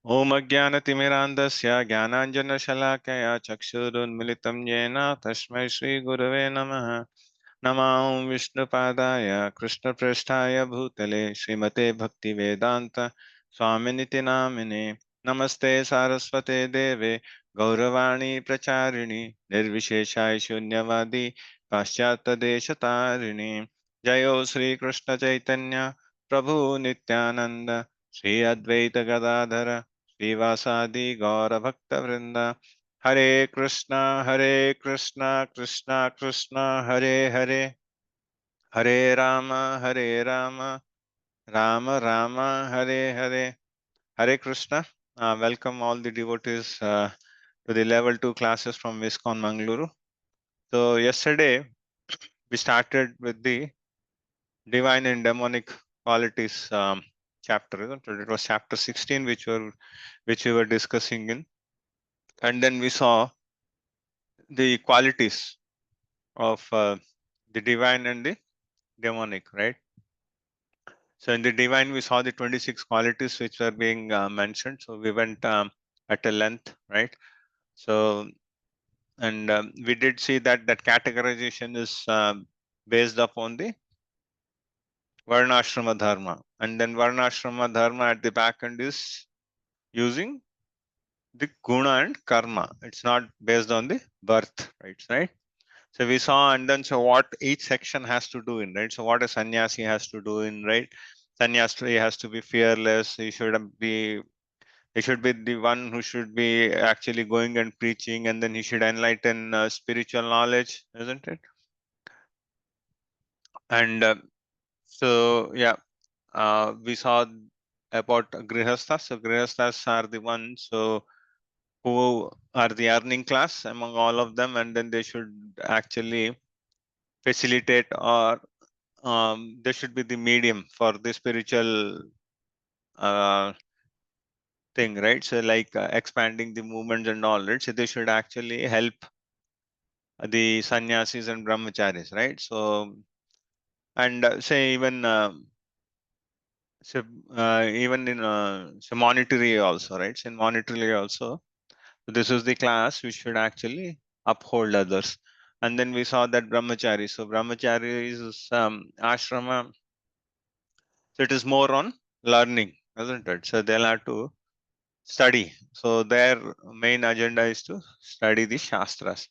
Om Ajnanatimirandasya Jnananjanashalakaya Chakshurunmilitam Yena Tasmai Shri Gurave Namaha Namah Vishnupadaya Krishna Prasthaya Bhutale Srimate Bhakti Vedanta Swaminiti Namine Namaste Saraswate Deve Gauravani Pracharini Nirvisheshai Shunyavadi Paschata Desatarini Jayo Sri Krishna Chaitanya Prabhu Nityananda Sri Advaita Gadadhara Srivasadi Gaura Bhakta Vrinda Hare Krishna, Krishna Krishna, Hare Hare, Hare Rama, Rama Rama, Hare Hare, Hare Krishna. Welcome all the devotees to the level 2 classes from ISKCON Mangaluru. So yesterday we started with the divine and demonic qualities chapter. Isn't it? It was chapter 16 which we were discussing in, and then we saw the qualities of the divine and the demonic, right? So in the divine, we saw the 26 qualities which were being mentioned. So we went at a length, right? So, and we did see that categorization is based upon the Varnashrama Dharma. And then Varnashrama Dharma at the back end is using the Guna and Karma. It's not based on the birth, right? So we saw, and then so what each section has to do in, right? So what a sannyasi has to do in, right? Sannyasi has to be fearless. He should be the one who should be actually going and preaching, and then he should enlighten spiritual knowledge, isn't it? And so yeah, we saw about grihasthas. So grihasthas are the ones who are the earning class among all of them, and then they should actually facilitate, or there should be the medium for the spiritual uh, thing, right? So like expanding the movements and all, right? So they should actually help the sannyasis and brahmacharis, right? So, and say even so, even in so monetary also, right? So in monetary also, this is the class which should actually uphold others. And then we saw that brahmachari. So brahmachari is ashrama. So it is more on learning, isn't it? So they'll have to study. So their main agenda is to study the shastras.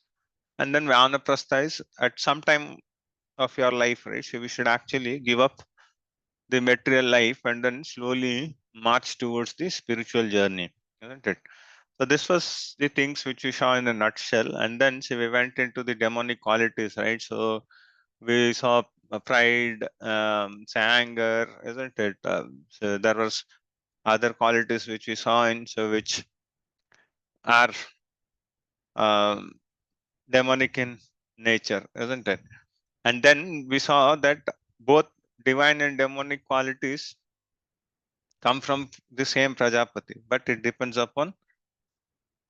And then vanaprastha is at some time of your life, right? So we should actually give up the material life and then slowly march towards the spiritual journey, isn't it? So this was the things which we saw in a nutshell. And then so we went into the demonic qualities, right? So we saw pride, say anger, isn't it? So there was other qualities which we saw in, so which are um, demonic in nature, isn't it? And then we saw that both divine and demonic qualities come from the same Prajapati, but it depends upon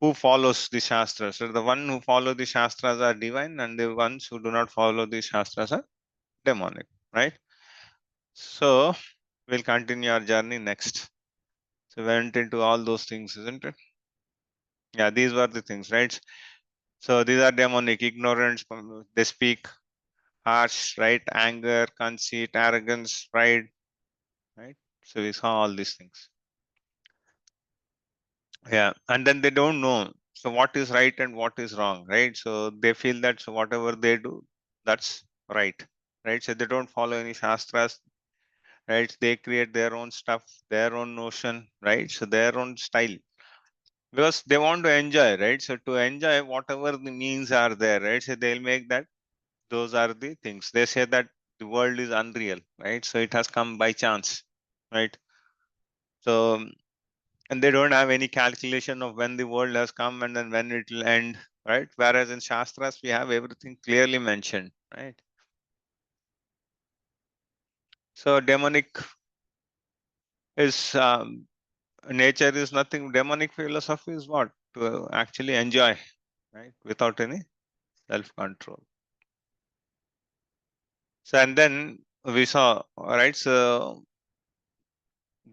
who follows the Shastras. So the one who follow the Shastras are divine, and the ones who do not follow the Shastras are demonic, right? So we'll continue our journey next. So we went into all those things, isn't it? Yeah, these were the things, right? So these are demonic: ignorance, they speak harsh, right? Anger, conceit, arrogance, pride, right? So we saw all these things. Yeah, and then they don't know. So what is right and what is wrong, right? So they feel that so whatever they do, that's right, right? So they don't follow any shastras, right? They create their own stuff, their own notion, right? So their own style, because they want to enjoy, right? So to enjoy whatever the means are there, right? So they'll make that those are the things. They say that the world is unreal, right? So it has come by chance, right? So and they don't have any calculation of when the world has come and then when it will end, right? Whereas in Shastras, we have everything clearly mentioned, right? So demonic is nature is nothing. Demonic philosophy is what? To actually enjoy, right? Without any self-control. So and then we saw, right? So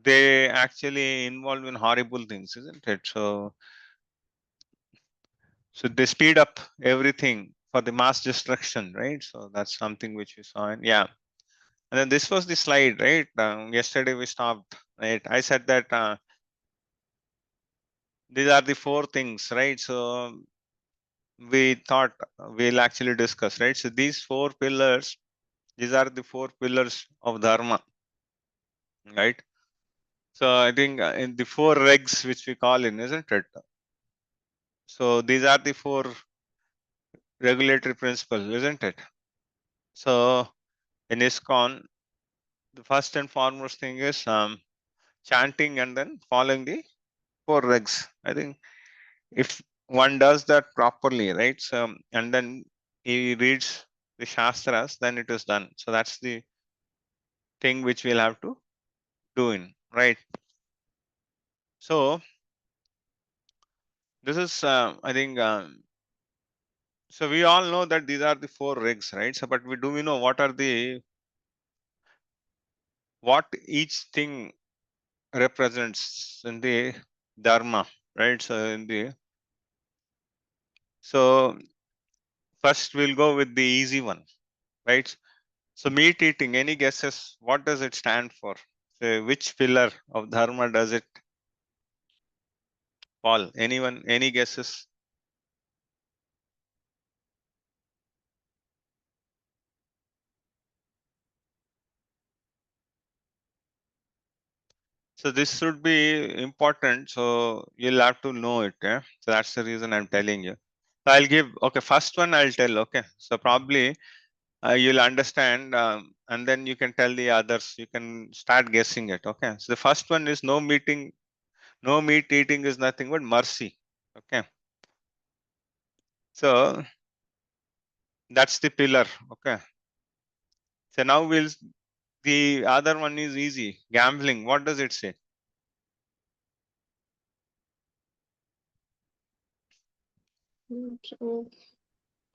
they actually involve in horrible things, isn't it? So they speed up everything for the mass destruction, right? So that's something which we saw. And yeah, and then this was the slide, right? Yesterday we stopped, right? I said that these are the four things, right? So we thought we'll actually discuss, right? So these four pillars, these are the four pillars of dharma, right? So I think in the four regs which we call in, isn't it? So these are the four regulatory principles, isn't it? So in ISKCON, the first and foremost thing is chanting and then following the four regs. I think if one does that properly, right? So and then he reads the shastras, then it is done. So that's the thing which we'll have to do in, right? So this is I think so we all know that these are the four regs, right? So but we know what are the what each thing represents in the dharma, right? So in the so first we'll go with the easy one, right? So meat eating, any guesses? What does it stand for? So which pillar of dharma does it fall? Anyone? Any guesses? So this should be important. So you'll have to know it. Yeah? So that's the reason I'm telling you. So I'll give, okay, first one I'll tell. Okay. So probably you'll understand and then you can tell the others. You can start guessing it. Okay. So the first one is no meat eating is nothing but mercy. Okay. So that's the pillar. Okay. So now the other one is easy. Gambling. What does it say?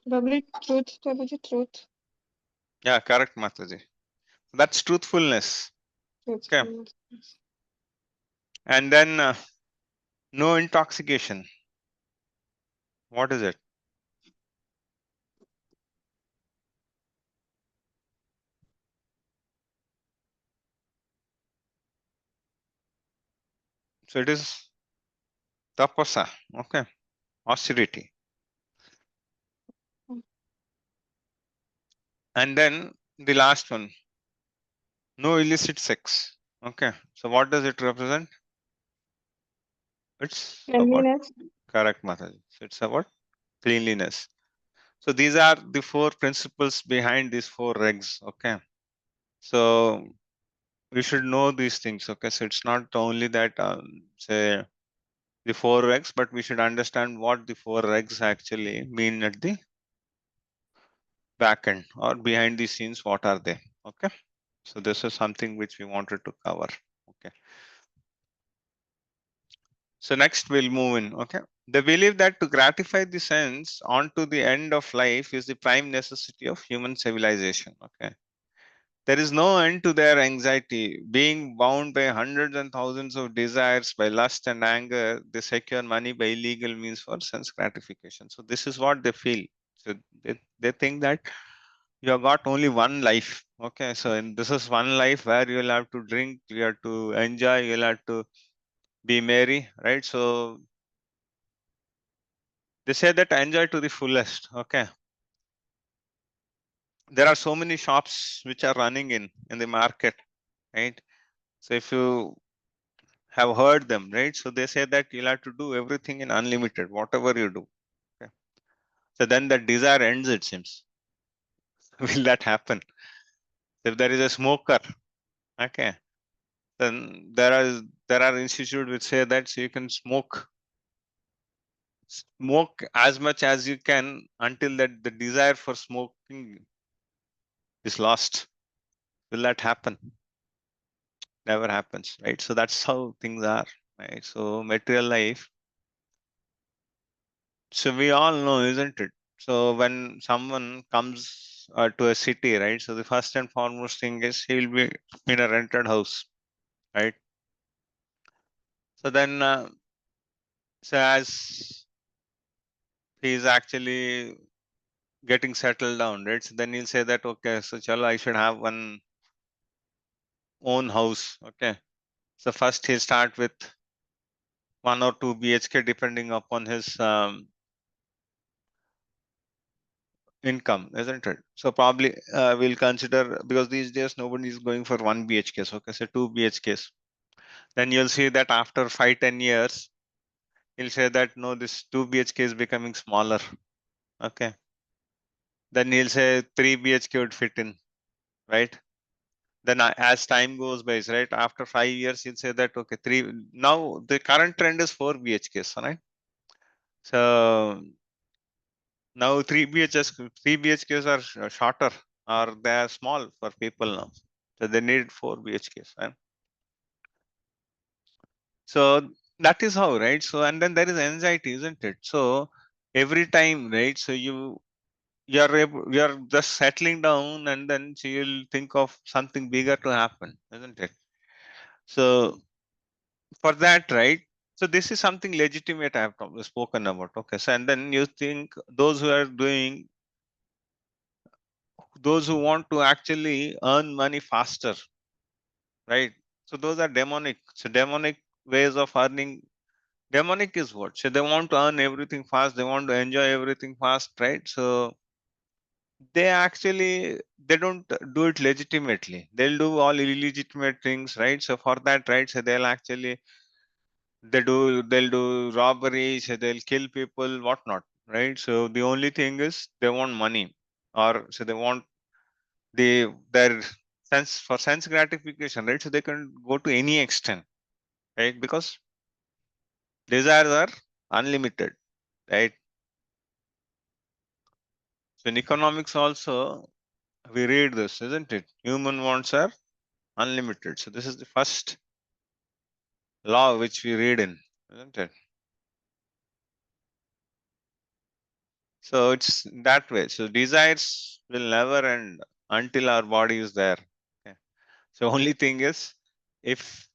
Probably truth, probably truth. Yeah, correct, Mataji. That's truthfulness. Okay. Truthfulness. And then no intoxication. What is it? So it is tapasa. Okay. Austerity. And then the last one, no illicit sex. Okay. So what does it represent? It's about Cleanliness. correct, Mataji. So it's about cleanliness. So these are the four principles behind these four regs. Okay. So we should know these things. Okay. So it's not only that say the four regs, but we should understand what the four regs actually mean at the back end or behind the scenes. What are they? Okay. So this is something which we wanted to cover. Okay. So next we'll move in. Okay. They believe that to gratify the sense onto the end of life is the prime necessity of human civilization. Okay. There is no end to their anxiety. Being bound by hundreds and thousands of desires, by lust and anger, they secure money by illegal means for sense gratification. So this is what they feel. So they think that you have got only one life. Okay. So this is one life where you'll have to drink, you have to enjoy, you'll have to be merry, right? So they say that enjoy to the fullest. Okay. There are so many shops which are running in the market, right? So if you have heard them, right? So they say that you'll have to do everything in unlimited, whatever you do. Okay. So then the desire ends, it seems. Will that happen? If there is a smoker, okay, then there are institutes which say that so you can smoke as much as you can until that the desire for smoking is lost. Will that happen? Never happens, right? So that's how things are, right? So material life. So we all know, isn't it? So when someone comes to a city, right? So the first and foremost thing is he will be in a rented house, right? So then, so as he is actually getting settled down, right? So then he'll say that, okay, so chalo, I should have one own house. Okay. So first he'll start with 1 or 2 BHK depending upon his income, isn't it? So probably we'll consider, because these days nobody is going for 1 BHKs. Okay, so 2 BHKs. Then you'll see that after 5-10 years, he'll say that no, this 2 BHK is becoming smaller. Okay. Then he'll say 3 BHK would fit in, right? Then as time goes by, right? After 5 years, he'll say that okay, three. Now the current trend is 4 BHKs, right? So now 3 BHKs are shorter, or they are small for people now. So they need 4 BHKs. Right? So that is how, right? So and then there is anxiety, isn't it? So every time, right? So you're just settling down, and then so you'll think of something bigger to happen, isn't it? So for that, right? So this is something legitimate I have spoken about. Okay. So and then you think those who are doing, those who want to actually earn money faster, right? So those are demonic. So demonic ways of earning. Demonic is what? So they want to earn everything fast. They want to enjoy everything fast, right? So they actually, they don't do it legitimately. They'll do all illegitimate things, right? So for that, right? So they'll do robberies, they'll kill people, whatnot, right? So the only thing is they want money, or so they want their sense gratification, right? So they can go to any extent, right? Because desires are unlimited, right? So in economics also we read this, isn't it? Human wants are unlimited. So this is the first law which we read in, isn't it? So it's that way. So desires will never end until our body is there. Okay. So only thing is, if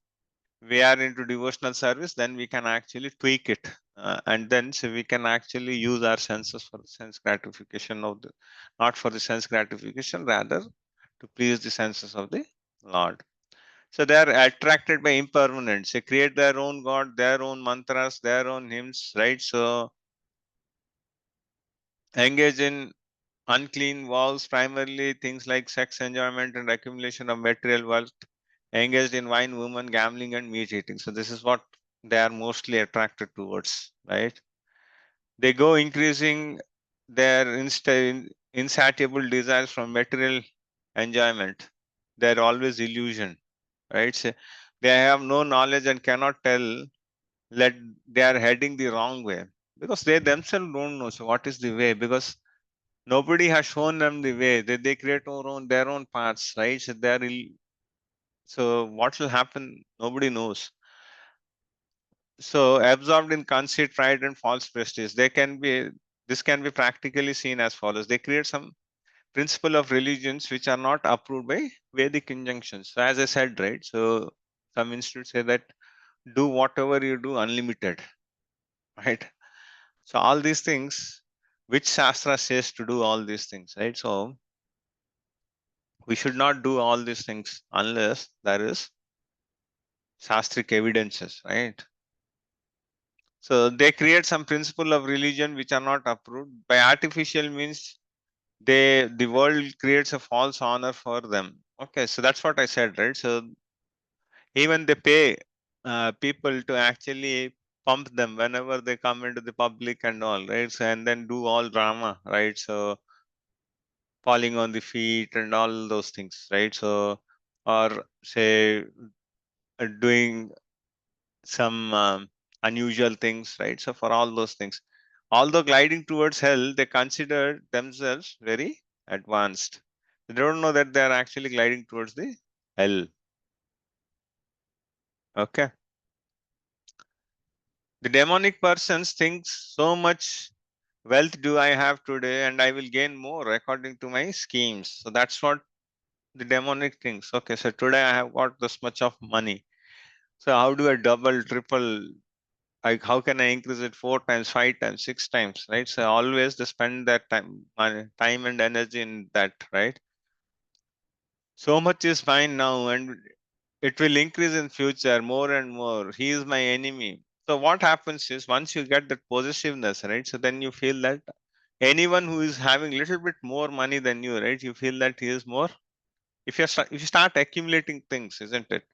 we are into devotional service, then we can actually tweak it, and then so we can actually use our senses for the sense gratification of the, not for the sense gratification, rather to please the senses of the Lord. So they are attracted by impermanence. They create their own God, their own mantras, their own hymns, right? So engage in unclean vows, primarily things like sex enjoyment and accumulation of material wealth, engaged in wine, woman, gambling, and meat eating. So this is what they are mostly attracted towards, right? They go increasing their insatiable desires from material enjoyment. They're always illusion, right? So they have no knowledge and cannot tell that they are heading the wrong way, because they themselves don't know. So what is the way? Because nobody has shown them the way. They create their own paths, right? So so what will happen? Nobody knows. So absorbed in conceit, pride, and false prestige. This can be practically seen as follows. They create some principle of religions which are not approved by Vedic injunctions. So as I said, right? So some institutes say that do whatever you do unlimited, right? So all these things, which Shastra says to do all these things, right? So we should not do all these things unless there is Shastric evidences, right? So they create some principle of religion which are not approved by artificial means. The world creates a false honor for them. Okay, so that's what I said, right? So even they pay people to actually pump them whenever they come into the public and all, right? So and then do all drama, right? So falling on the feet and all those things, right? So or say doing some unusual things, right? So for all those things, although gliding towards hell, they consider themselves very advanced. They don't know that they are actually gliding towards the hell. Okay. The demonic persons thinks so much wealth do I have today, and I will gain more according to my schemes. So that's what the demonic thinks. Okay, so today I have got this much of money. So how do I double, triple? How can I increase it 4 times, 5 times, 6 times, right? So always to spend that time and energy in that, right? So much is fine now, and it will increase in future more and more. He is my enemy. So what happens is once you get that possessiveness, right? So then you feel that anyone who is having little bit more money than you, right? You feel that he is more. If you start accumulating things, isn't it?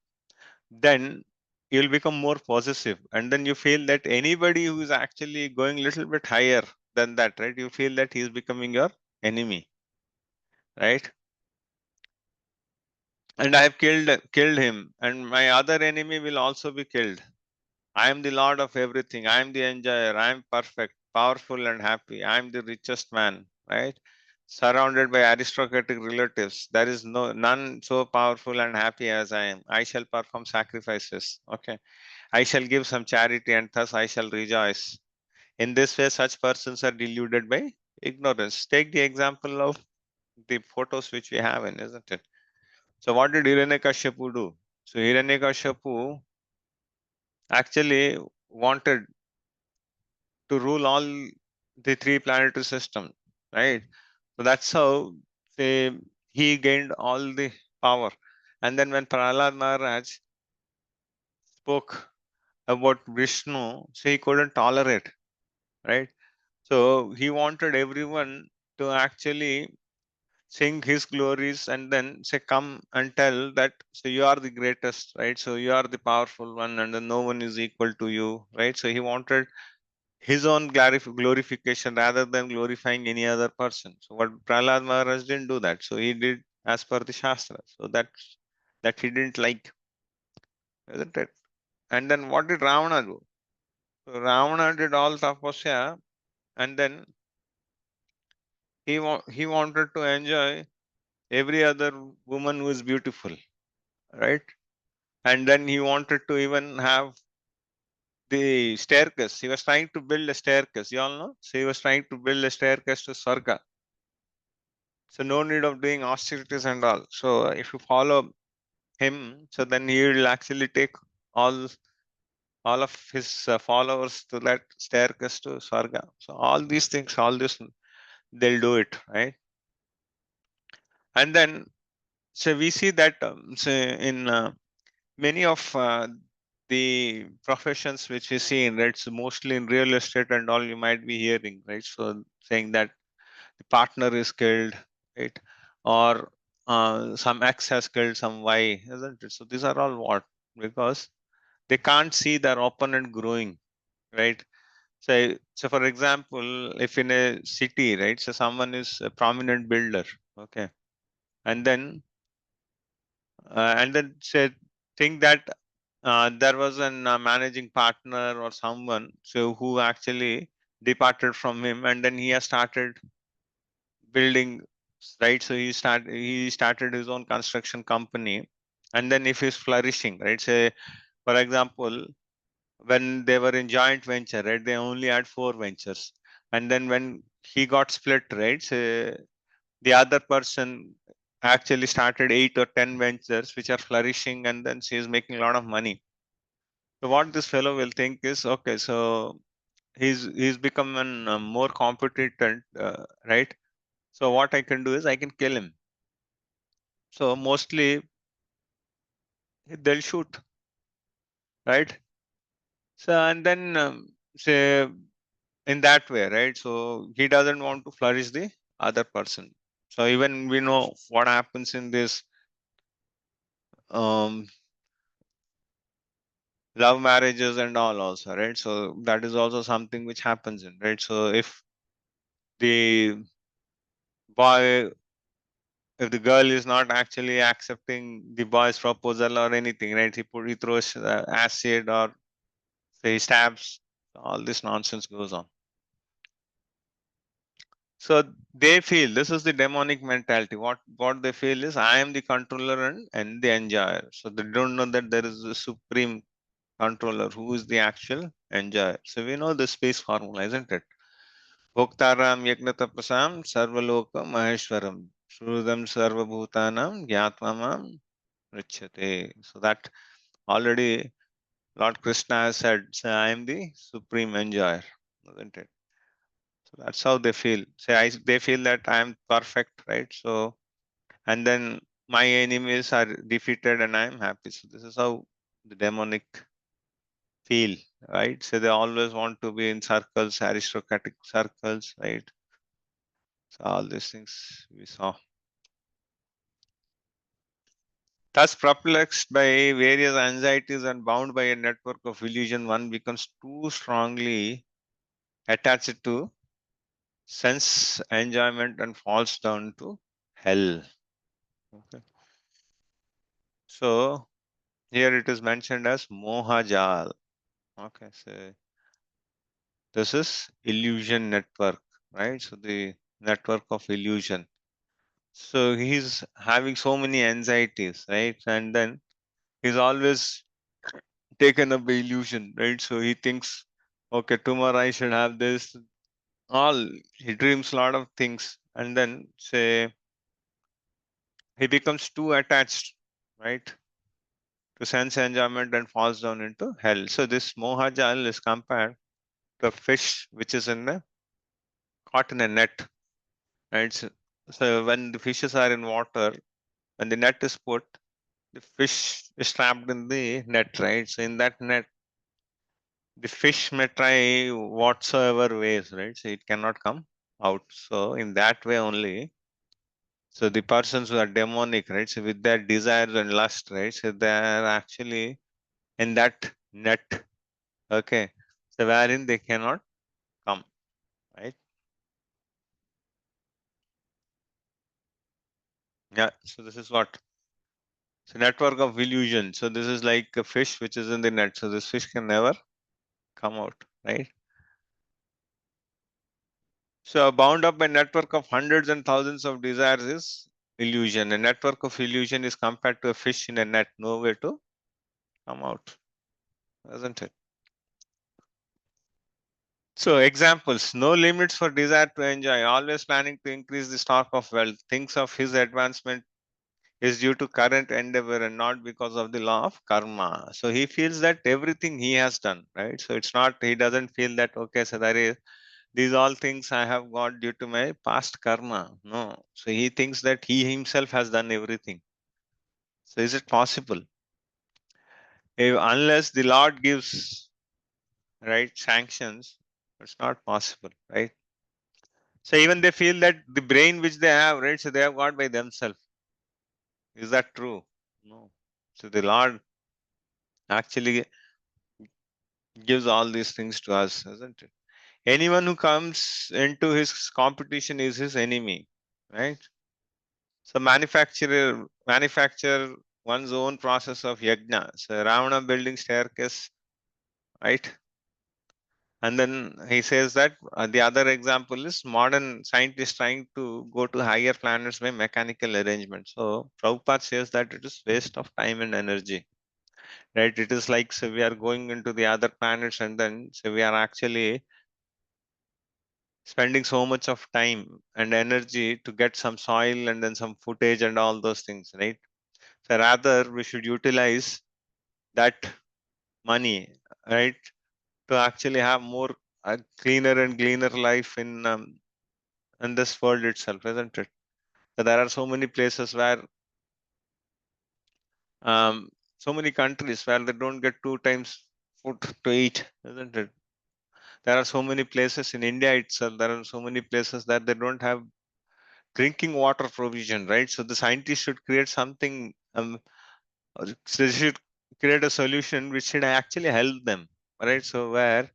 Then you'll become more possessive, and then you feel that anybody who is actually going little bit higher than that, right? You feel that he is becoming your enemy, right? And I have killed him, and my other enemy will also be killed. I am the lord of everything. I am the enjoyer. I am perfect, powerful, and happy. I am the richest man, right? Surrounded by aristocratic relatives. There is none so powerful and happy as I am. I shall perform sacrifices. Okay. I shall give some charity, and thus I shall rejoice. In this way, such persons are deluded by ignorance. Take the example of the photos which we have in, isn't it? So what did Hiranyakashipu do? So Hiranyakashipu actually wanted to rule all the three planetary systems, right? So that's how say, he gained all the power. And then when Prahlad Maharaj spoke about Vishnu, so he couldn't tolerate, right? So he wanted everyone to actually sing his glories and then say, come and tell that so you are the greatest, right? So you are the powerful one, and then no one is equal to you, right? So he wanted his own glorification rather than glorifying any other person. So what Prahlad Maharaj didn't do that. So he did as per the Shastra. So that he didn't like, isn't it? And then what did Ravana do? So Ravana did all tapasya, and then he wanted to enjoy every other woman who is beautiful, right? And then he wanted to even have the staircase. He was trying to build a staircase. You all know? So he was trying to build a staircase to Swarga. So no need of doing austerities and all. So if you follow him, so then he will actually take all all of his followers to that staircase to Swarga. So all these things, all this they'll do it, right? And then so we see that so in many of the professions which we see in, right? So mostly in real estate and all, you might be hearing, right? So saying that the partner is killed, right? Or some X has killed some Y, isn't it? So these are all what? Because they can't see their opponent growing, right? So for example, if in a city, right? So someone is a prominent builder, okay, and then say think that there was an managing partner or someone so who actually departed from him, and then he has started building, right? So he started his own construction company, and then if he's flourishing, right? Say for example, when they were in joint venture, right, they only had four ventures, and then when he got split, right, so the other person actually started 8 or 10 ventures which are flourishing, and then she is making a lot of money. So what this fellow will think is, okay, so he's become an more competent, right? So what I can do is I can kill him. So mostly they'll shoot, right? So and then say in that way, right? So he doesn't want to flourish the other person. So even we know what happens in this um, love marriages and all also, right? So that is also something which happens in, right? So the boy if the girl is not actually accepting the boy's proposal or anything, right? He throws acid or say he stabs. All this nonsense goes on. So they feel this is the demonic mentality. What they feel is I am the controller and the enjoyer. So they don't know that there is a supreme controller who is the actual enjoyer. So we know the space formula, isn't it? Bhoktaram yagnatapasam sarvaloka maheshwaram shrudam sarvabhutanam gyatmamam richate. So that already Lord Krishna has said, say, I am the supreme enjoyer, isn't it? So that's how they feel. They feel that I am perfect, right? So, and then my enemies are defeated and I am happy. So this is how the demonic feel, right? So they always want to be in circles, aristocratic circles, right? So all these things we saw. Thus, perplexed by various anxieties and bound by a network of illusion, one becomes too strongly attached to sense enjoyment and falls down to hell. Okay. So here it is mentioned as mohajal. Okay, so this is illusion network, right? So the network of illusion. So he's having so many anxieties, right? And then he's always taken up by illusion, right? So he thinks, okay, tomorrow I should have this. All he dreams a lot of things, and then say he becomes too attached, right, to sense enjoyment and falls down into hell. So this mohajal is compared to a fish which is caught in a net, right? So when the fishes are in water, when the net is put, the fish is trapped in the net, right? So in that net, the fish may try whatsoever ways, right? So it cannot come out. So in that way only, so the persons who are demonic, right? So with their desires and lust, right? So they are actually in that net, okay? So wherein they cannot come, right? Yeah. So this is what. So network of illusion. So this is like a fish which is in the net. So this fish can never come out, right? So bound up by network of hundreds and thousands of desires is illusion. A network of illusion is compared to a fish in a net, no way to come out, isn't it? So examples, no limits for desire to enjoy, always planning to increase the stock of wealth, thinks of his advancement is due to current endeavor and not because of the law of karma. So he feels that everything he has done, right? So it's not, he doesn't feel that, okay, so that is, these all things I have got due to my past karma. No. So he thinks that he himself has done everything. So is it possible? Unless the Lord gives, right, sanctions, it's not possible, right? So even they feel that the brain which they have, right, so they have got by themselves. Is that true? No. So the Lord actually gives all these things to us, isn't it? Anyone who comes into his competition is his enemy, right? So manufacture one's own process of yajna. So Ravana building staircase, right? And then he says that the other example is modern scientists trying to go to higher planets by mechanical arrangement. So Prabhupada says that it is waste of time and energy, right? It is like, so we are going into the other planets and then so we are actually spending so much of time and energy to get some soil and then some footage and all those things, right? So rather we should utilize that money, right, to actually have more cleaner and cleaner life in this world itself, isn't it? So there are so many places where so many countries where they don't get two times food to eat, isn't it? There are so many places in India itself. There are so many places that they don't have drinking water provision, right? So the scientists should create something. So they should create a solution which should actually help them, right? So where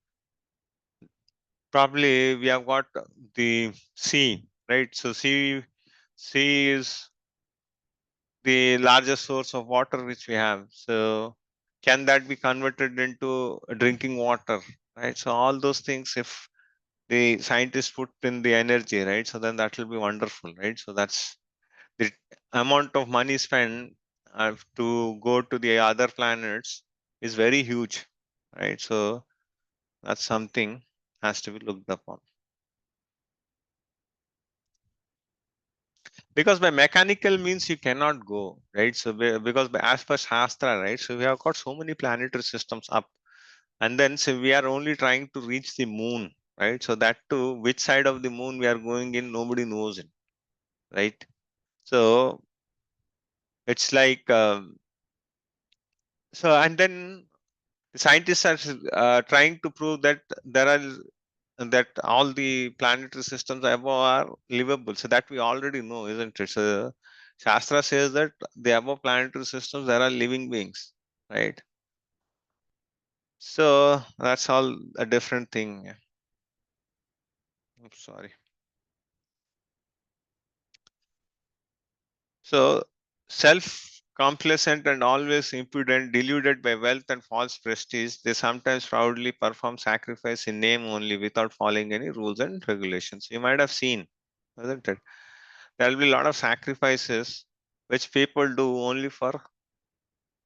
probably we have got the sea, right? So sea is the largest source of water which we have. So can that be converted into drinking water, right? So all those things, if the scientists put in the energy, right? So then that will be wonderful, right? So that's the amount of money spent to go to the other planets is very huge, right? So that's something has to be looked upon. Because by mechanical means you cannot go, right? So because as per Shastra, right? So we have got so many planetary systems up, and then so we are only trying to reach the moon, right? So that too, which side of the moon we are going in, nobody knows it, right? So it's like so, and then the scientists are trying to prove that there are that all the planetary systems above are livable. So that we already know, isn't it? So Shastra says that the above planetary systems there are living beings, right? So that's all a different thing. I'm sorry. So self complacent and always impudent, deluded by wealth and false prestige, they sometimes proudly perform sacrifice in name only without following any rules and regulations. You might have seen, isn't it? There will be a lot of sacrifices which people do only for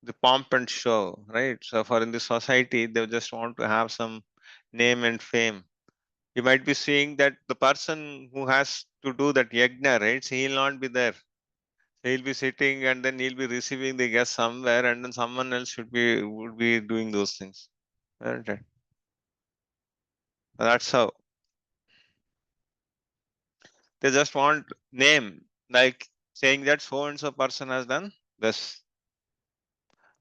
the pomp and show, right? So for in the society, they just want to have some name and fame. You might be seeing that the person who has to do that yajna, right? So he'll not be there. He'll be sitting and then he'll be receiving the guest somewhere, and then someone else would be doing those things. Isn't it? That's how they just want name, like saying that so and so person has done this,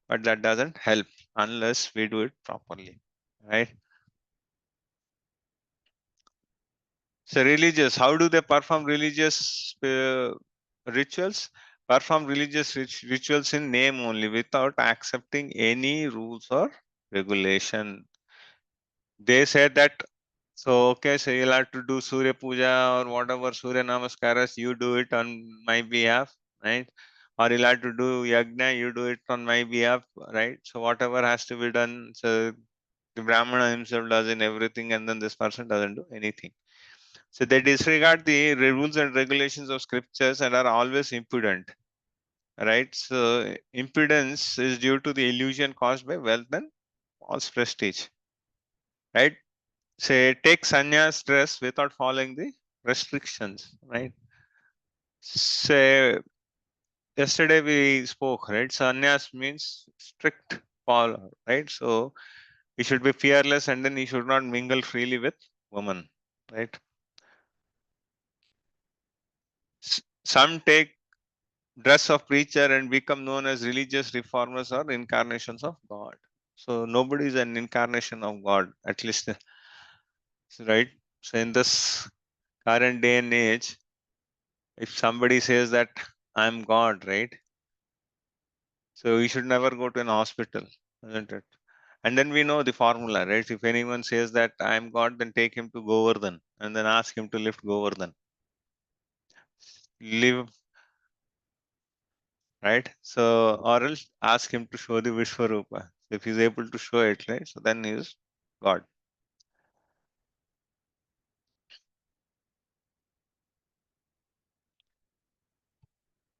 but that doesn't help unless we do it properly, right? So religious, how do they perform religious rituals? Perform religious rituals in name only without accepting any rules or regulation. They say that, so okay, so you'll have to do Surya Puja or whatever Surya Namaskaras, you do it on my behalf, right? Or you'll have to do Yagna, you do it on my behalf, right? So whatever has to be done, so the Brahmana himself does in everything, and then this person doesn't do anything. So they disregard the rules and regulations of scriptures and are always impudent, right? So impudence is due to the illusion caused by wealth and false prestige, right? Say take sannyas dress without following the restrictions, right? Say yesterday we spoke, right? Sannyas means strict follow, right? So he should be fearless and then he should not mingle freely with women, right? Some take dress of preacher and become known as religious reformers or incarnations of God. So nobody is an incarnation of God, at least, right? So in this current day and age, if somebody says that I'm God, right? So we should never go to an hospital, isn't it? And then we know the formula, right? If anyone says that I'm God, then take him to Govardhan and then ask him to lift Govardhan. Live, right? So, or else ask him to show the Vishwarupa. If he's able to show it, right? So then he is God.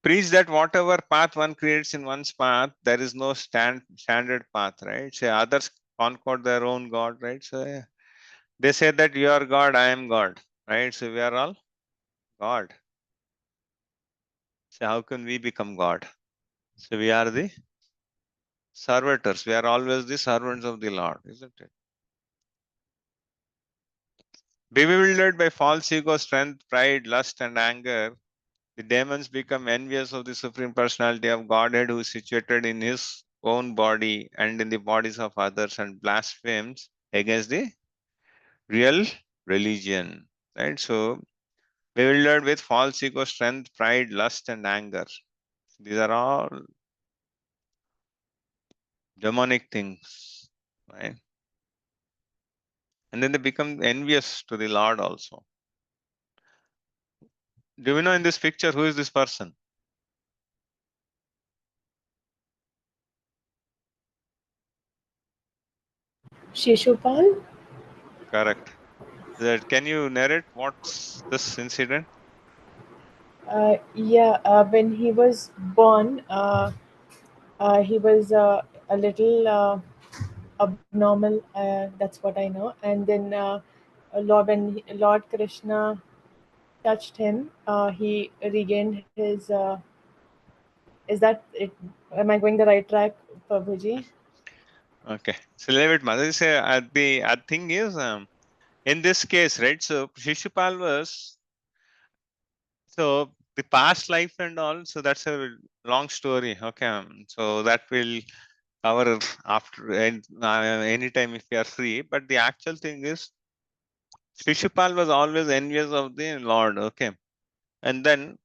Preach that whatever path one creates in one's path, there is no standard path, right? Say others conquer their own God, right? So yeah, they say that you are God, I am God, right? So we are all God. So how can we become God? So we are the servitors. We are always the servants of the Lord, isn't it? Bewildered by false ego, strength, pride, lust, and anger, the demons become envious of the Supreme Personality of Godhead who is situated in his own body and in the bodies of others and blasphemes against the real religion. Right? So, bewildered with false ego, strength, pride, lust, and anger. These are all demonic things. Right? And then they become envious to the Lord also. Do we know in this picture who is this person? Shishupal? Correct. Can you narrate what's this incident? Yeah, when he was born, he was a little abnormal. That's what I know. And then Lord Krishna touched him, he regained his. Is that it? Am I going the right track, Prabhuji? Okay. So leave it, Mother. Say the thing is, in this case, right? So Shishupal was, so the past life and all. So that's a long story. Okay. So that will cover after anytime if you are free. But the actual thing is, Shishupal was always envious of the Lord. Okay. And then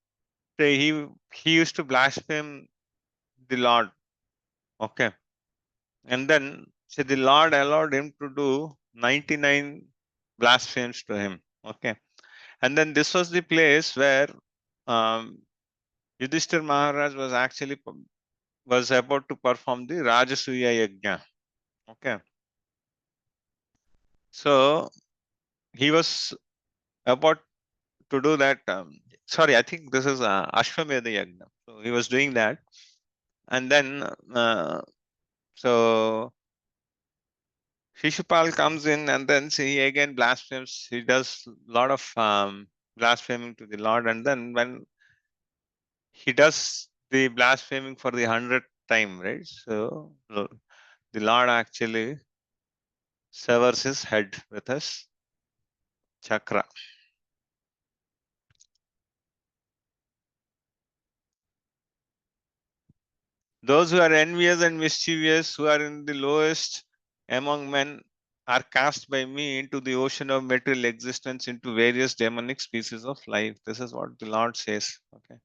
he used to blaspheme the Lord. Okay. And then so the Lord allowed him to do 99 blasphemies to him. Okay. And then this was the place where um, Yudhishthir Maharaj was actually was about to perform the Rajasuya Yajna. Okay. So he was about to do that. Sorry, I think this is Ashwamedha Yajna. So he was doing that. And then, so Shishupal comes in and then he again blasphemes. He does a lot of blaspheming to the Lord. And then when he does the blaspheming for the 100th time, right? So the Lord actually severs his head with his chakra. Those who are envious and mischievous, who are in the lowest among men, are cast by me into the ocean of material existence, into various demonic species of life. This is what the Lord says. Okay.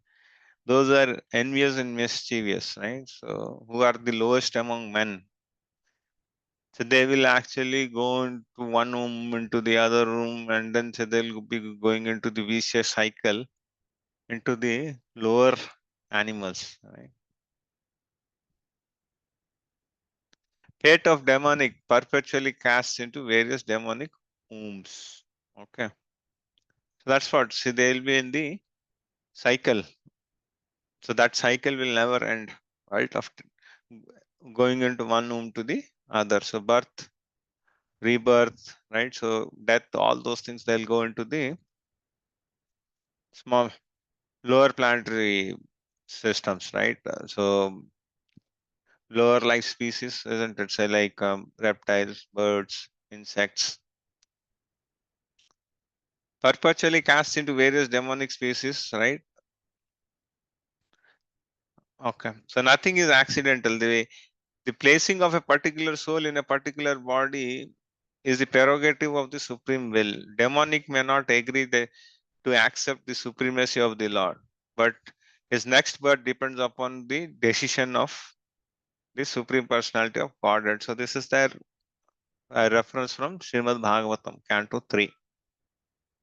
Those are envious and mischievous, right? So, who are the lowest among men? So they will actually go into one room, into the other room, and then so they'll be going into the vicious cycle into the lower animals, right? Fate of demonic, perpetually cast into various demonic wombs. Okay. So that's what. See, they'll be in the cycle. So that cycle will never end, right? After going into one womb to the other. So birth, rebirth, right? So death, all those things, they'll go into the small lower planetary systems, right? So lower life species, isn't it? Say like reptiles, birds, insects, perpetually cast into various demonic species, right? Okay. So nothing is accidental. The placing of a particular soul in a particular body is the prerogative of the supreme will. Demonic may not agree to accept the supremacy of the Lord, but his next birth depends upon the decision of the supreme personality of Godhead. So this is their reference from Srimad Bhagavatam, Canto 3.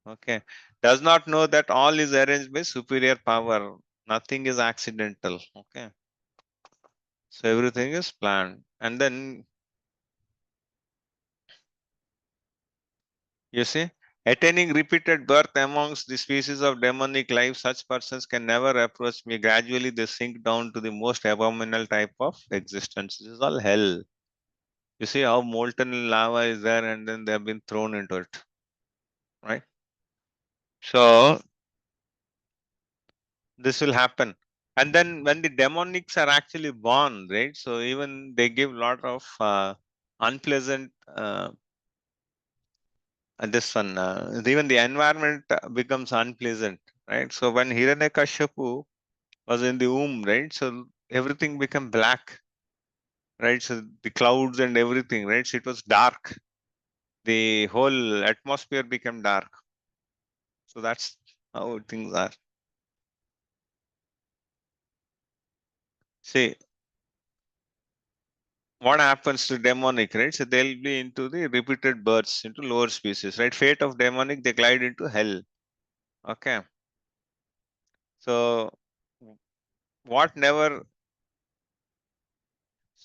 Okay. Does not know that all is arranged by superior power. Nothing is accidental. Okay. So everything is planned. And then you see, attaining repeated birth amongst the species of demonic life, such persons can never approach me. Gradually, they sink down to the most abominable type of existence. This is all hell. You see how molten lava is there, and then they have been thrown into it, right? So this will happen. And then when the demonics are actually born, right? So even they give lot of unpleasant. This one, even the environment becomes unpleasant, right? So when Hiranyakashipu was in the womb, right? So everything became black, right? So the clouds and everything, right? So it was dark. The whole atmosphere became dark. So that's how things are. See, what happens to demonic, right? So they'll be into the repeated births into lower species, right? Fate of demonic, they glide into hell. Okay. So what never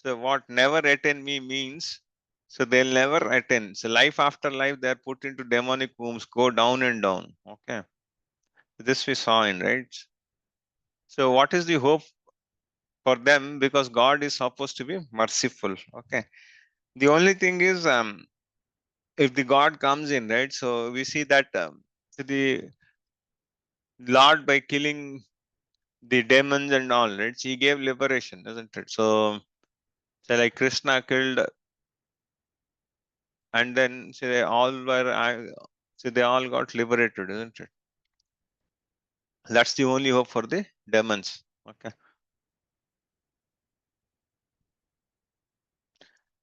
what never attain me means, so they'll never attain. So life after life, they're put into demonic wombs, go down and down. Okay. This we saw in, right? So what is the hope for them? Because God is supposed to be merciful. Okay. The only thing is, if the God comes in, right? So we see that the Lord, by killing the demons and all, right? He gave liberation, isn't it? So like Krishna killed, and then they all were, they all got liberated, isn't it? That's the only hope for the demons. Okay.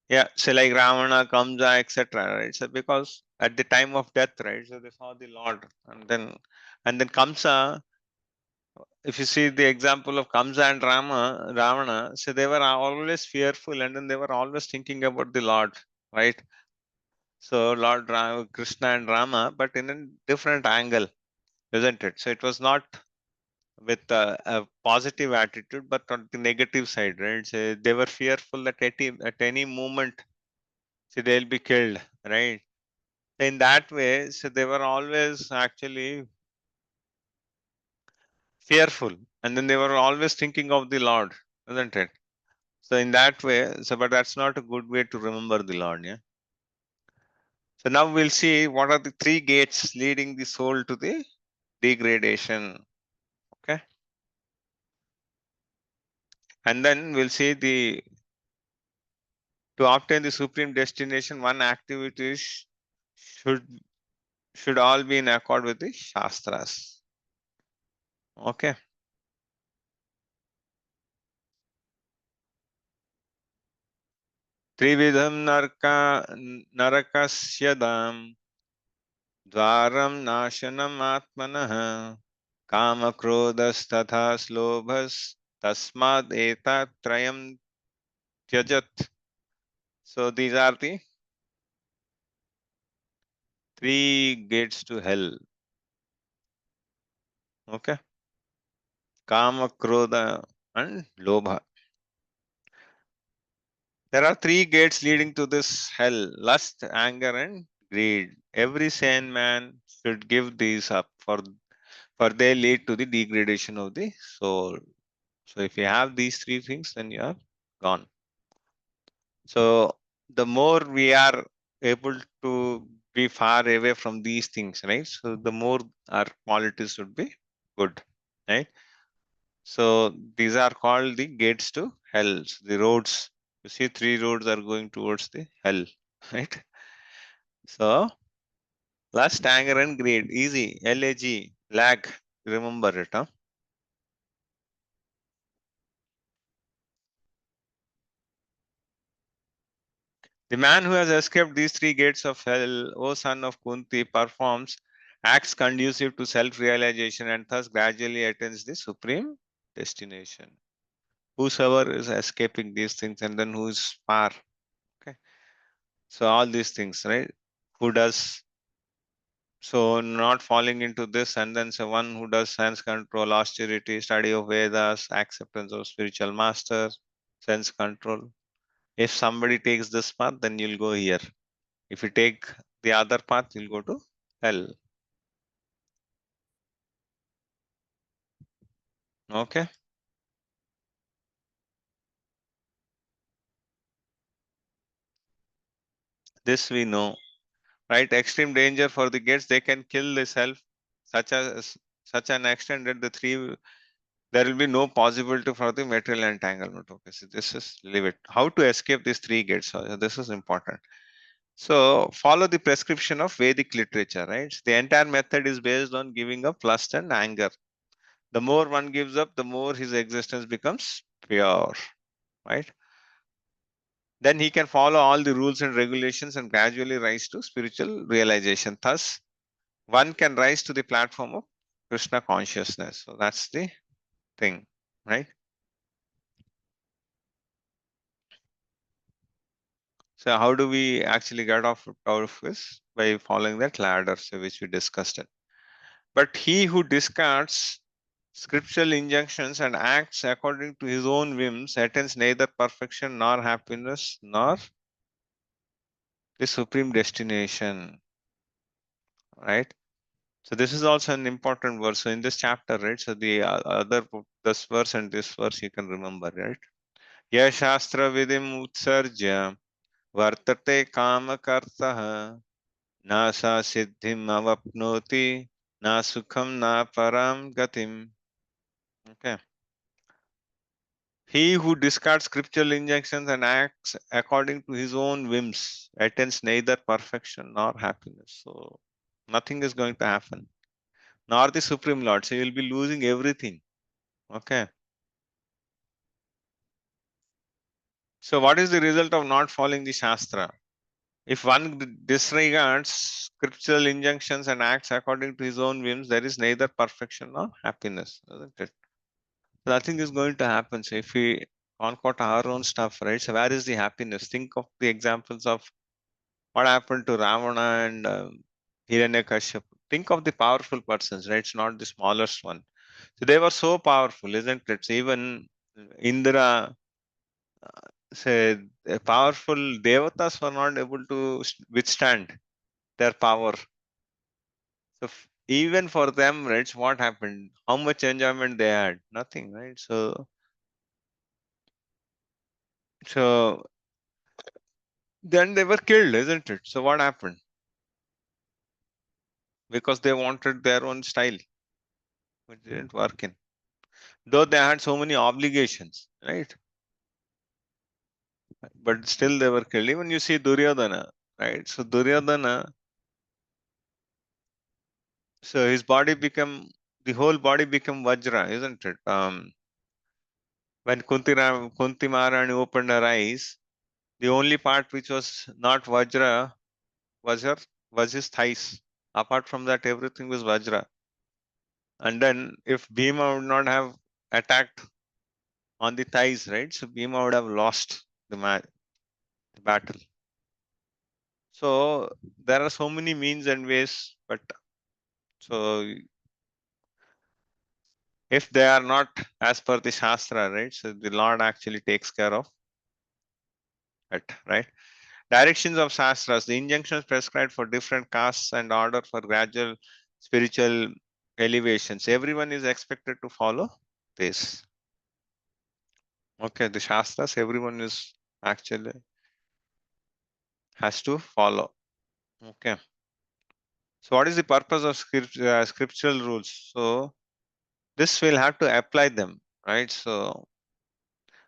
Yeah, so like Ravana, Kamsa, etc. Right? So because at the time of death, right? So they saw the Lord, and then Kamsa. If you see the example of Kamsa and Ravana, so they were always fearful, and then they were always thinking about the Lord, right? So Lord Krishna and Rama, but in a different angle, isn't it? So it was not with a positive attitude, but on the negative side, right? So they were fearful that at any moment, so they'll be killed, right? In that way, so they were always actually fearful, and then they were always thinking of the Lord, isn't it? So in that way, so but that's not a good way to remember the Lord, yeah. So now we'll see what are the three gates leading the soul to the degradation. Okay. And then we'll see to obtain the supreme destination, one activity should should all be in accord with the Shastras. Okay. Trividham narakasyadam dvaram nashanam atmanah kama krodhastatha slobhas tasmad etat trayam tyajat. So these are the three gates to hell. Okay. Kama, Krodha, and Lobha. There are three gates leading to this hell: lust, anger, and greed. Every sane man should give these up, for they lead to the degradation of the soul. So if you have these three things, then you are gone. So the more we are able to be far away from these things, right? So the more our qualities should be good, right? So these are called the gates to hell. So the roads, you see, three roads are going towards the hell, right? So lust, anger, and greed. Easy. LAG, lag. Remember it, huh? The man who has escaped these three gates of hell, O son of Kunti, performs acts conducive to self-realization and thus gradually attains the supreme destination. Whosoever is escaping these things and then who is far. Okay. So all these things, right? Who does so not falling into this, and then so one who does sense control, austerity, study of Vedas, acceptance of spiritual master, sense control. If somebody takes this path, then you'll go here. If you take the other path, you'll go to hell. Okay. This we know. Right? Extreme danger for the gates, they can kill the self such an extent that there will be no possibility for the material entanglement. Okay, so this is leave it. How to escape these three gates? So this is important. So follow the prescription of Vedic literature, right? The entire method is based on giving up lust and anger. The more one gives up, the more his existence becomes pure, right? Then he can follow all the rules and regulations and gradually rise to spiritual realization. Thus, one can rise to the platform of Krishna consciousness. So that's the thing, right? So how do we actually get out of this? By following that ladder, so which we discussed it. But he who discards scriptural injunctions and acts according to his own whims attains neither perfection nor happiness nor the supreme destination, right? So this is also an important verse. So in this chapter, right? So the this verse and this verse you can remember, right? Ya shastra vidim utsarja vartate kama kartaha nasa siddhim avapnoti Na sukham na param gatim. Okay. He who discards scriptural injunctions and acts according to his own whims attains neither perfection nor happiness. So nothing is going to happen. Nor the Supreme Lord. So you will be losing everything. Okay. So what is the result of not following the Shastra? If one disregards scriptural injunctions and acts according to his own whims, there is neither perfection nor happiness, isn't it? Nothing is going to happen. So if we concoct our own stuff, right? So where is the happiness? Think of the examples of what happened to Ravana and Hiranyakashipu. Think of the powerful persons, right? It's not the smallest one. So they were so powerful, isn't it? So even Indra, say, powerful devatas were not able to withstand their power. So even for them, right, what happened? How much enjoyment they had? Nothing, right? So then they were killed, isn't it? So what happened? Because they wanted their own style, which didn't work in. Though they had so many obligations, right? But still they were killed. Even you see Duryodhana, right? So Duryodhana, so his body became, the whole body became Vajra, isn't it? When Kunti Maharani opened her eyes, the only part which was not Vajra was his thighs. Apart from that, everything was Vajra. And then if Bhima would not have attacked on the thighs, right? So Bhima would have lost the battle. So there are so many means and ways, but so if they are not as per the Shastra, right? So the Lord actually takes care of it, right? Directions of Shastras, the injunctions prescribed for different castes and order for gradual spiritual elevations. Everyone is expected to follow this. Okay, the Shastras, everyone is actually has to follow. Okay. So what is the purpose of scriptural rules? So this will have to apply them, right? So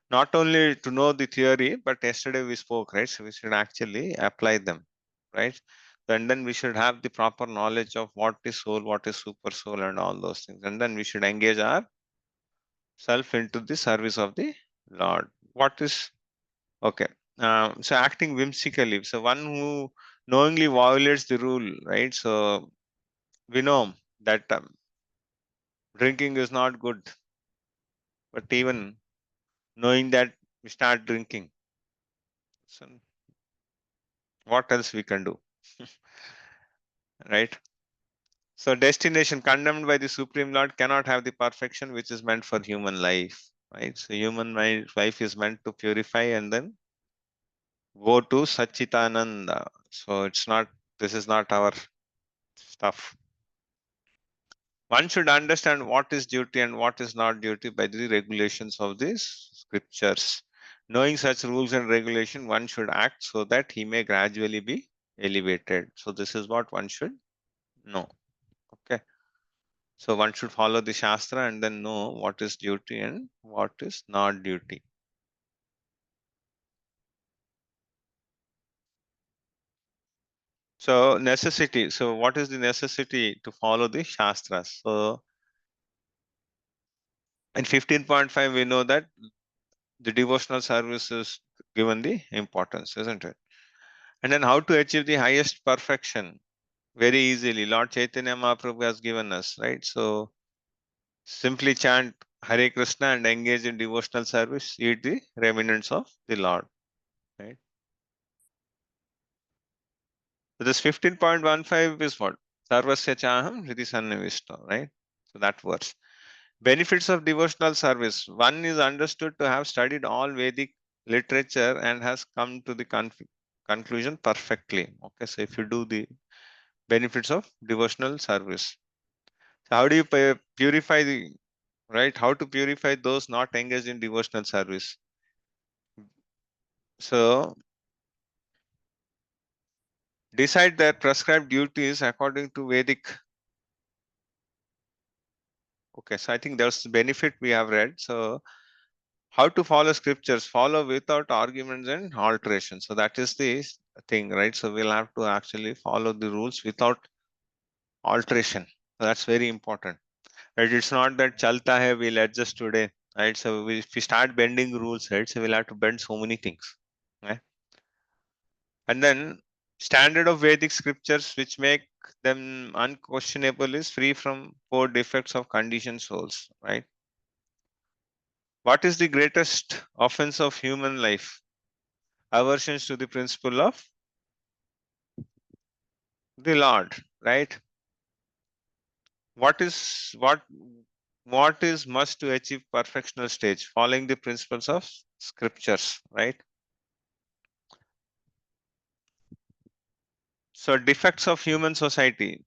not only to know the theory, but yesterday we spoke, right? So we should actually apply them, right? And then we should have the proper knowledge of what is soul, what is super soul, and all those things. And then we should engage our self into the service of the Lord. What is okay? So acting whimsically. So one who knowingly violates the rule, right? So we know that drinking is not good, but even knowing that we start drinking. So what else we can do, right? So destination condemned by the Supreme Lord cannot have the perfection which is meant for human life, right? So human life is meant to purify and then go to Sachitananda. So it's not, this is not our stuff. One should understand what is duty and what is not duty by the regulations of these scriptures. Knowing such rules and regulation, one should act so that he may gradually be elevated. So this is what one should know. Okay. So one should follow the Shastra and then know what is duty and what is not duty. So necessity. So what is the necessity to follow the Shastras? So in 15.5, we know that the devotional service is given the importance, isn't it? And then how to achieve the highest perfection? Very easily. Lord Chaitanya Mahaprabhu has given us, right? So simply chant Hare Krishna and engage in devotional service, eat the remnants of the Lord, right? So this 15.15 is what? Sarvasya chaham hridi sannivishta, right? So that verse. Benefits of devotional service. One is understood to have studied all Vedic literature and has come to the conclusion perfectly. Okay, so if you do the benefits of devotional service. So how do you purify the, right? How to purify those not engaged in devotional service? So decide their prescribed duties according to Vedic Okay, so I think there's benefit we have read. So how to follow scriptures, follow without arguments and alterations. So that is the thing, right? So we'll have to actually follow the rules without alteration. So that's very important. Right? It's not that chalta hai, we'll adjust today. Right? So if we start bending rules, right? So we'll have to bend so many things. Right? And then standard of Vedic scriptures which make them unquestionable is free from four defects of conditioned souls. Right? What is the greatest offense of human life? Aversions to the principle of the Lord, right? What is must to achieve perfectional stage? Following the principles of scriptures, right? So defects of human society.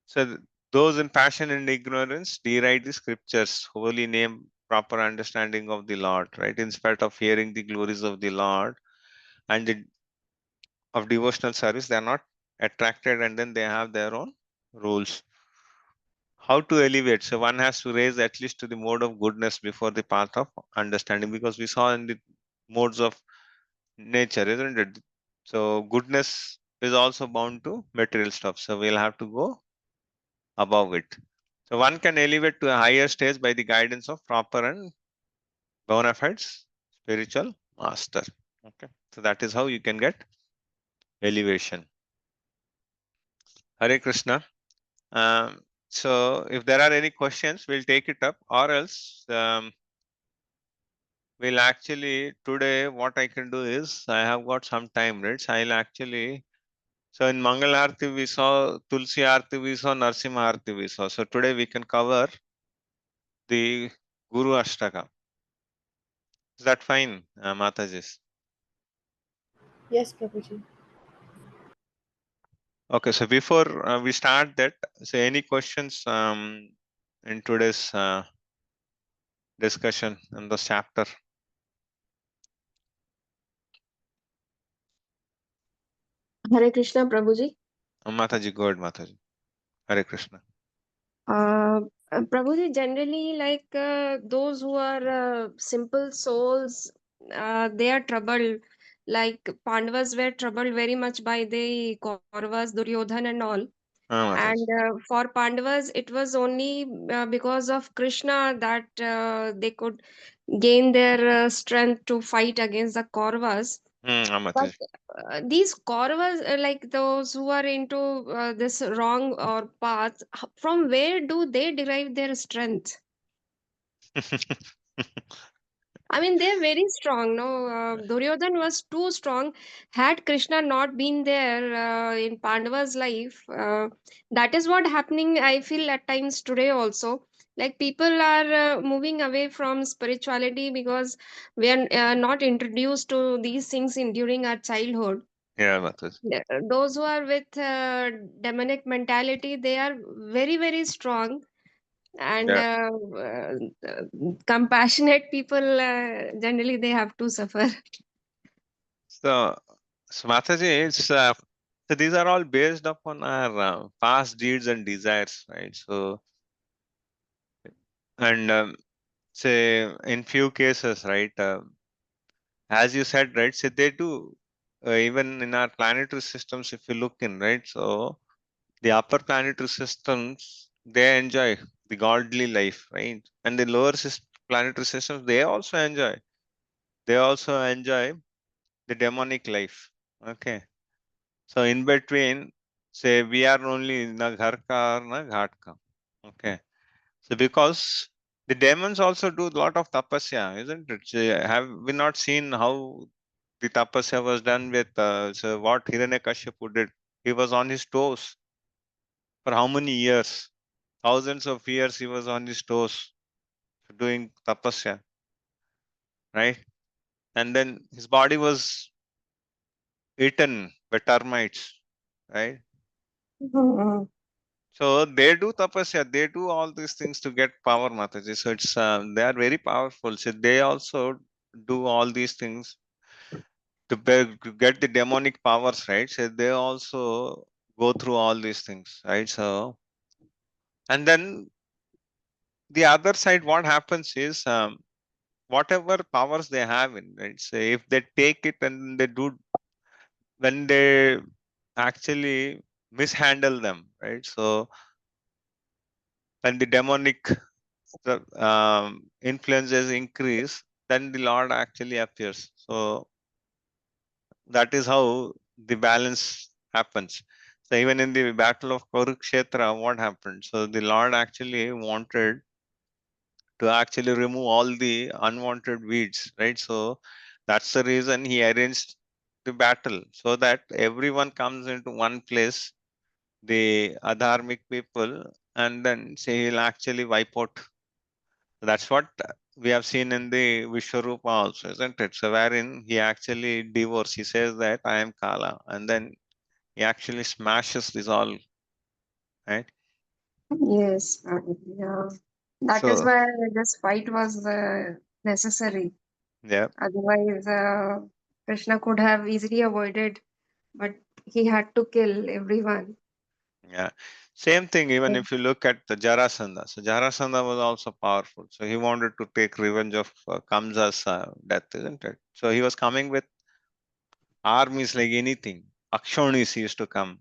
So those in passion and ignorance deride the scriptures, holy name, proper understanding of the Lord, right? In spite of hearing the glories of the Lord and of devotional service, they are not attracted, and then they have their own rules. How to elevate? So one has to raise at least to the mode of goodness before the path of understanding, because we saw in the modes of nature, isn't it? So goodness is also bound to material stuff. So we'll have to go above it. So one can elevate to a higher stage by the guidance of proper and bona fide spiritual master. Okay. So that is how you can get elevation. Hare Krishna. So if there are any questions, we'll take it up, or else we'll actually today what I can do is I have got some time, right? So I'll actually, so in Mangal Arti we saw Tulsi Arti, we saw Narsimha Arti we saw. So today we can cover the Guru Ashtaka. Is that fine, Mataji? Yes, Prabhuji. Okay, so before we start that, so any questions in today's discussion in the chapter? Hare Krishna, Prabhuji. Mataji, go ahead, Mataji. Hare Krishna. Prabhuji, generally, like those who are simple souls, they are troubled. Like Pandavas were troubled very much by the Kauravas, Duryodhan, and all. Mataji. And for Pandavas, it was only because of Krishna that they could gain their strength to fight against the Kauravas. But Mataji. these Kauravas, like those who are into this wrong or path, from where do they derive their strength? I mean, they're very strong. No, Duryodhan was too strong. Had Krishna not been there in Pandava's life, that is what happening. I feel at times today also. Like people are moving away from spirituality because we are not introduced to these things in during our childhood. Yeah, Mataji. Those who are with demonic mentality, they are very very strong, and Yeah. compassionate people generally they have to suffer. So, Mataji, it's so these are all based upon our past deeds and desires, right? So, and say in few cases, right? As you said, right? So they do even in our planetary systems. If you look in, right? So the upper planetary systems, they enjoy the godly life, right? And the lower planetary systems, they also enjoy. They also enjoy the demonic life. Okay. So in between, say we are only na ghar ka or na ghat ka. Okay. So because the demons also do a lot of tapasya, isn't it? So have we not seen how the tapasya was done with so what Hiranyakashipu did? He was on his toes for how many years? Thousands of years he was on his toes doing tapasya, right? And then his body was eaten by termites, right? Mhm. So they do tapasya, they do all these things to get power, Mataji. So it's they are very powerful. So they also do all these things to get the demonic powers, right? So they also go through all these things, right? So and then the other side, what happens is, whatever powers they have in, right? So if they take it and they do, when they actually mishandle them, right? So when the demonic influences increase, then the Lord actually appears. So that is how the balance happens. So even in the battle of Kurukshetra, what happened? So the Lord actually wanted to actually remove all the unwanted weeds, right? So that's the reason he arranged the battle, so that everyone comes into one place, the adharmic people, and then say he'll actually wipe out. That's what we have seen in the Vishwarupa also, isn't it? So wherein he actually devours, he says that I am Kala, and then he actually smashes this all, right? Yes, yeah. That is So why this fight was necessary. yeah, Otherwise, Krishna could have easily avoided, but he had to kill everyone. yeah. Same thing, even Yeah. if you look at the Jarasandha. So Jarasandha was also powerful. So he wanted to take revenge of Kamsa's death, isn't it? So he was coming with armies like anything. Akshonis used to come.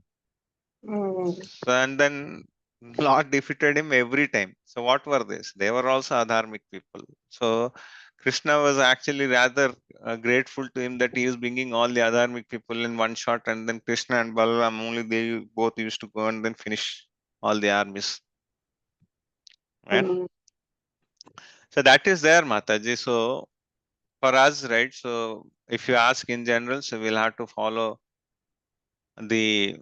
Mm. So, and then Lord defeated him every time. So what were this? They were also adharmic people. So Krishna was actually rather grateful to him that he is bringing all the adharmic people in one shot, and then Krishna and Balaram only they both used to go and then finish all the armies. Right? Mm. So that is there, Mataji. So for us, right? So if you ask in general, so we'll have to follow the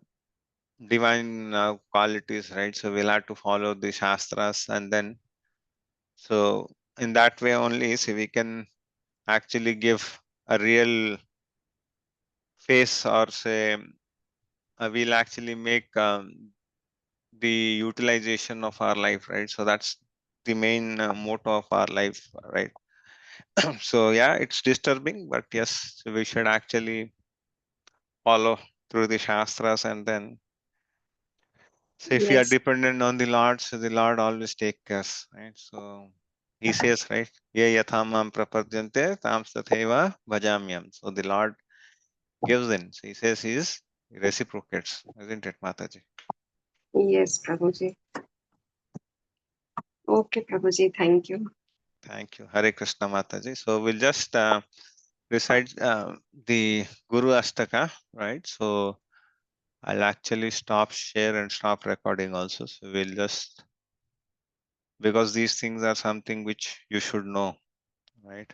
divine qualities, right? So we'll have to follow the shastras, and then so in that way only, so we can actually give a real face, or say we'll actually make the utilization of our life, right? So that's the main motto of our life, right? So yeah, it's disturbing, but yes, we should actually follow through the shastras, and then so if we are Yes, dependent on the Lord, so the Lord always take us, right? So he says, right, ye yathamam prapadyante tam tatheva bhajamyam. So the Lord gives in. So he says he is reciprocates, isn't it, Mataji? yes, Prabhuji. Okay, Prabhuji, thank you. Thank you. Hare Krishna, Mataji. So we'll just recite the Guru Astaka, right? So I'll actually stop share and stop recording also. So we'll just, because these things are something which you should know, right?